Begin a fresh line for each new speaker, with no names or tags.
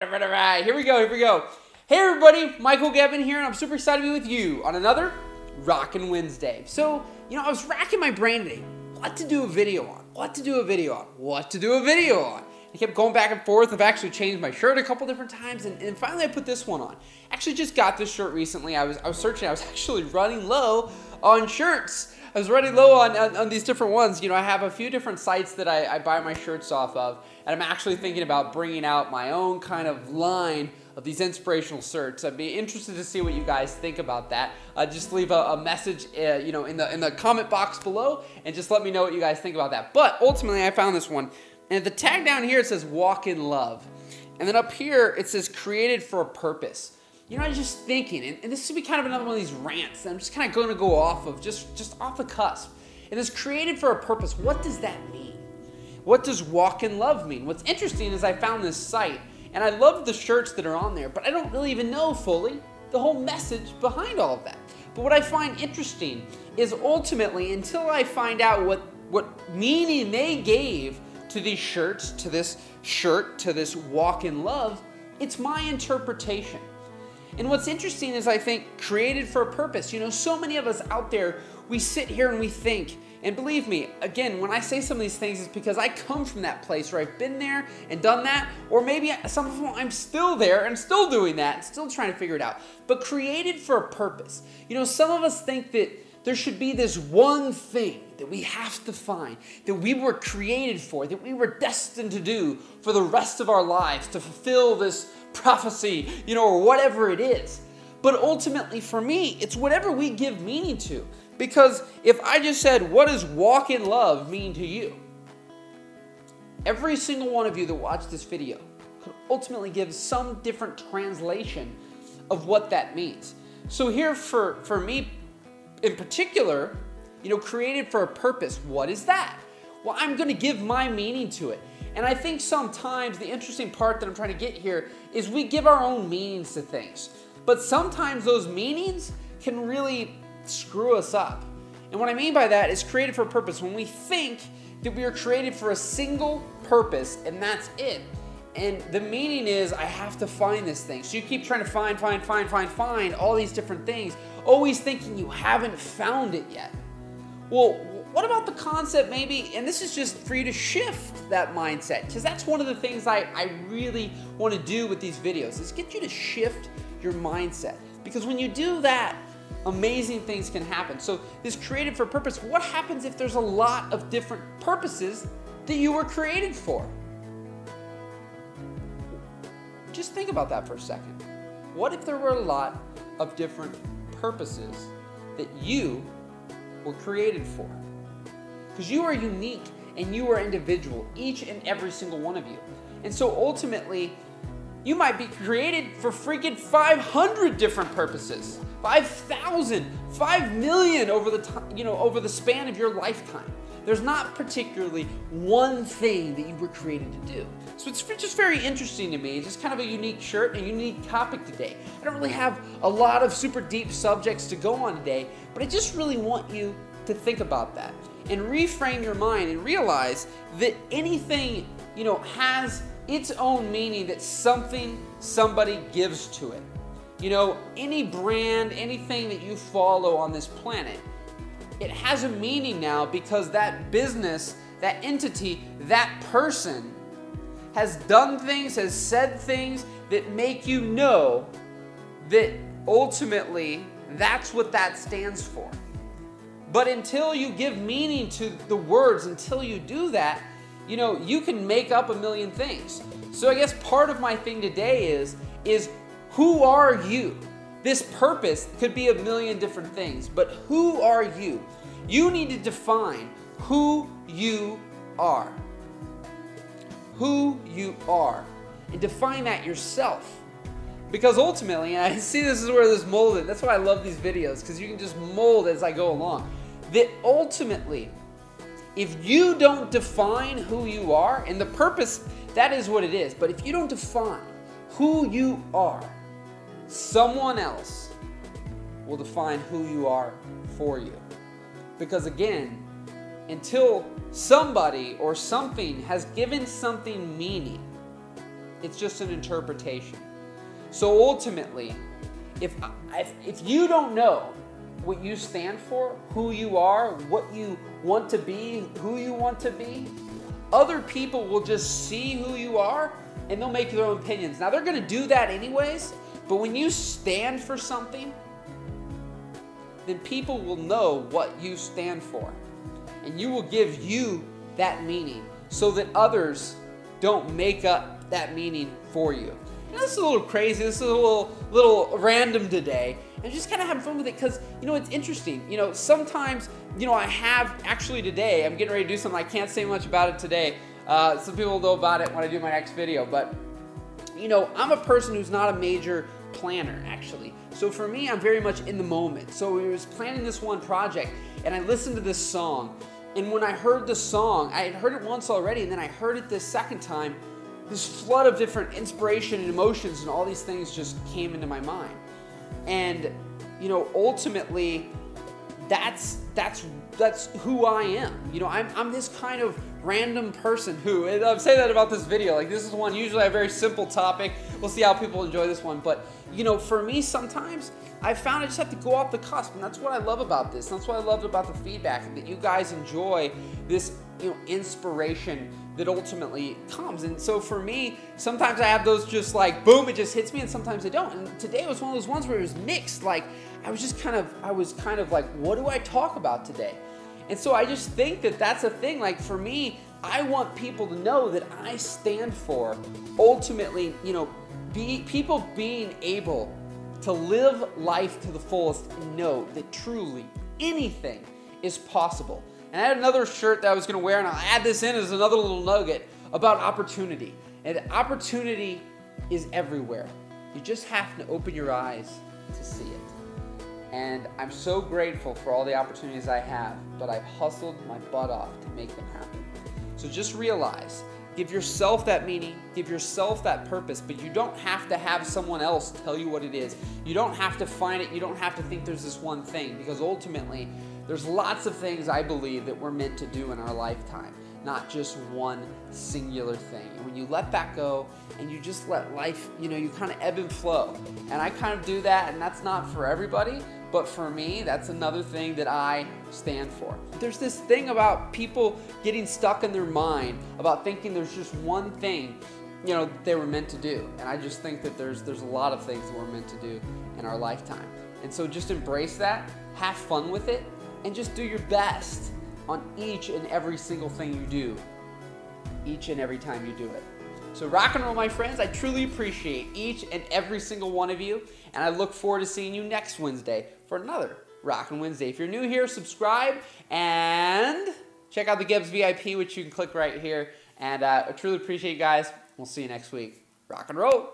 All right, here we go. Hey everybody, Michael Gavin here, and I'm super excited to be with you on another Rockin' Wednesday. So, I was racking my brain today, what to do a video on. I kept going back and forth. I've actually changed my shirt a couple different times, and finally I put this one on. Actually just got this shirt recently. I was searching, I was actually running low on shirts. I was running low on these different ones. I have a few different sites that I buy my shirts off of, and I'm actually thinking about bringing out my own kind of line of these inspirational shirts. I'd be interested to see what you guys think about that. Just leave a message, in the comment box below, and just let me know what you guys think about that. But ultimately, I found this one, and the tag down here it says "Walk in Love," and then up here it says "Created for a Purpose." I was just thinking, and this would be kind of another one of these rants that I'm just kind of going to go off of, just off the cusp. And it's created for a purpose. What does that mean? What does walk in love mean? What's interesting is I found this site, and I love the shirts that are on there, but I don't really even know fully the whole message behind all of that. But what I find interesting is ultimately, until I find out what meaning they gave to these shirts, to this shirt, to this walk in love, it's my interpretation. And what's interesting is I think created for a purpose. So many of us out there, we sit here and we think, and believe me, again, when I say some of these things, it's because I come from that place where I've been there and done that, or maybe some of them I'm still there and still doing that, and still trying to figure it out. But created for a purpose. Some of us think that there should be this one thing that we have to find, that we were created for, that we were destined to do for the rest of our lives, to fulfill this prophecy, or whatever it is. But ultimately for me, it's whatever we give meaning to. Because if I just said, what does walk in love mean to you? Every single one of you that watched this video could ultimately give some different translation of what that means. So here for me in particular, created for a purpose, what is that? Well, I'm going to give my meaning to it. And I think sometimes the interesting part that I'm trying to get here is we give our own meanings to things. But sometimes those meanings can really screw us up. And what I mean by that is created for a purpose. When we think that we are created for a single purpose and that's it. And the meaning is I have to find this thing. So you keep trying to find all these different things, always thinking you haven't found it yet. Well, what about the concept maybe, and this is just for you to shift that mindset, because that's one of the things I really want to do with these videos, is get you to shift your mindset. Because when you do that, amazing things can happen. So this created for purpose, what happens if there's a lot of different purposes that you were created for? Just think about that for a second. What if there were a lot of different purposes that you were created for? Because you are unique and you are individual, each and every single one of you. And so ultimately, you might be created for freaking 500 different purposes, 5,000, 5 million over the time, over the span of your lifetime. There's not particularly one thing that you were created to do. So it's just very interesting to me. It's just kind of a unique shirt, a unique topic today. I don't really have a lot of super deep subjects to go on today, but I just really want you to think about that and reframe your mind and realize that anything, has its own meaning that somebody gives to it. Any brand, anything that you follow on this planet, it has a meaning now because that business, that entity, that person has done things, has said things that make you know that ultimately that's what that stands for. But until you give meaning to the words, until you do that, you can make up a million things. So I guess part of my thing today is who are you? This purpose could be a million different things, but who are you? You need to define who you are. Who you are. And define that yourself. Because ultimately, and I see this is where this molded, that's why I love these videos, because you can just mold as I go along. That ultimately, if you don't define who you are, and the purpose, that is what it is, but if you don't define who you are, someone else will define who you are for you. Because again, until somebody or something has given something meaning, It's just an interpretation. So ultimately, if you don't know what you stand for, who you are, what you want to be, who you want to be, other people will just see who you are and they'll make their own opinions. Now, they're going to do that anyways, but when you stand for something, then people will know what you stand for. And you will give you that meaning so that others don't make up that meaning for you. And this is a little crazy. This is a little random today. And just kind of having fun with it because, it's interesting. Sometimes, I have actually today, I'm getting ready to do something. I can't say much about it today. Some people will know about it when I do my next video. But, I'm a person who's not a major planner, actually. So for me, I'm very much in the moment. So we was planning this one project, and I listened to this song. And when I heard the song, I had heard it once already, and then I heard it this second time. This flood of different inspiration and emotions and all these things just came into my mind. And, ultimately, that's who I am. I'm this kind of random person who, and I'm saying that about this video, like this is one, usually a very simple topic. We'll see how people enjoy this one. But, for me, sometimes I found I just have to go off the cusp. And that's what I love about this. That's what I loved about the feedback, that you guys enjoy this, inspiration that ultimately comes. And so for me, sometimes I have those just like, boom, it just hits me, and sometimes I don't. And today was one of those ones where it was mixed. Like, I was kind of like, what do I talk about today? And so I just think that that's a thing. Like, for me, I want people to know that I stand for, ultimately, people being able to live life to the fullest and know that truly anything is possible. And I had another shirt that I was going to wear, and I'll add this in as another little nugget about opportunity. And opportunity is everywhere. You just have to open your eyes to see it. And I'm so grateful for all the opportunities I have, but I've hustled my butt off to make them happen. So just realize, give yourself that meaning, give yourself that purpose, but you don't have to have someone else tell you what it is. You don't have to find it. You don't have to think there's this one thing, because ultimately, there's lots of things I believe that we're meant to do in our lifetime, not just one singular thing. And when you let that go and you just let life, you kind of ebb and flow. And I kind of do that, and that's not for everybody, but for me, that's another thing that I stand for. There's this thing about people getting stuck in their mind about thinking there's just one thing, that they were meant to do. And I just think that there's a lot of things that we're meant to do in our lifetime. And so just embrace that, have fun with it, and just do your best on each and every single thing you do, each and every time you do it. So rock and roll, my friends. I truly appreciate each and every single one of you, and I look forward to seeing you next Wednesday for another Rockin' Wednesday. If you're new here, subscribe and check out the Gebs VIP, which you can click right here. And I truly appreciate you guys. We'll see you next week. Rock and roll.